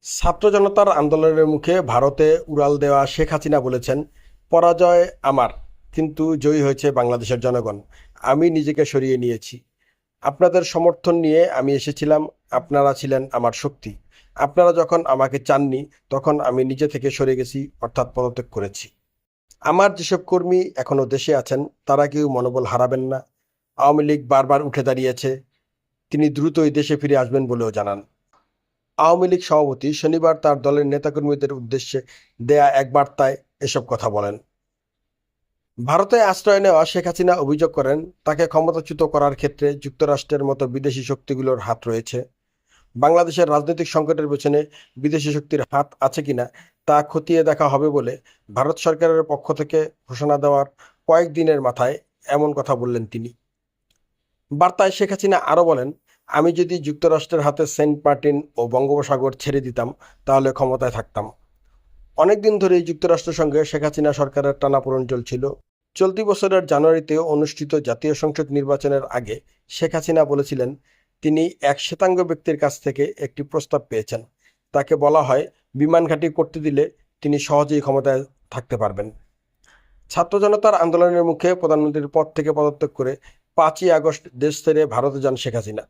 ছাত্র জনতার আন্দোলনের মুখে ভারতে উড়াল দেওয়া শেখ হাসিনা বলেছেন, পরাজয় আমার, কিন্তু জয়ী হয়েছে বাংলাদেশের জনগণ। আমি নিজেকে সরিয়ে নিয়েছি। আপনাদের সমর্থন নিয়ে আমি এসেছিলাম। আপনারা ছিলেন আমার শক্তি। আপনারা যখন আমাকে চাননি, তখন আমি নিজে থেকে সরে গেছি, অর্থাৎ পদত্যাগ করেছি। আমার যেসব কর্মী এখনো দেশে আছেন, তারা কেউ মনোবল হারাবেন না। আওয়ামী লীগ বারবার উঠে দাঁড়িয়েছে। তিনি দ্রুতই দেশে ফিরে আসবেন বলেও জানান। আওয়ামী লীগ সভাপতি শনিবার তার দলের নেতাকর্মীদের উদ্দেশ্যে দেয়া এক বার্তায় এসব কথা বলেন। ভারতে আশ্রয় নেওয়া শেখ হাসিনা অভিযোগ করেন, তাকে ক্ষমতাচ্যুত করার ক্ষেত্রে যুক্তরাষ্ট্রের মতো বিদেশি শক্তিগুলোর হাত রয়েছে। বাংলাদেশের রাজনৈতিক সংকটের পেছনে বিদেশি শক্তির হাত আছে কিনা তা খতিয়ে দেখা হবে বলে ভারত সরকারের পক্ষ থেকে ঘোষণা দেওয়ার কয়েকদিনের মাথায় এমন কথা বললেন তিনি। বার্তায় শেখ হাসিনা আরও বলেন, আমি যদি যুক্তরাষ্ট্রের হাতে সেন্ট মার্টিন ও বঙ্গোপসাগর ছেড়ে দিতাম, তাহলে ক্ষমতায় থাকতাম। অনেকদিন ধরেই যুক্তরাষ্ট্রের সঙ্গে শেখ হাসিনা সরকারের টানাপোড়েন চলছিল। চলতি বছরের জানুয়ারিতে অনুষ্ঠিত জাতীয় সংসদ নির্বাচনের আগে শেখ হাসিনা বলেছিলেন, তিনি এক শ্বেতাঙ্গ ব্যক্তির কাছ থেকে একটি প্রস্তাব পেয়েছেন। তাকে বলা হয়, বিমান ঘাঁটি করতে দিলে তিনি সহজেই ক্ষমতায় থাকতে পারবেন। ছাত্র জনতার আন্দোলনের মুখে প্রধানমন্ত্রীর পদ থেকে পদত্যাগ করে 5ই আগস্ট দেশ ছেড়ে ভারতে যান শেখ হাসিনা।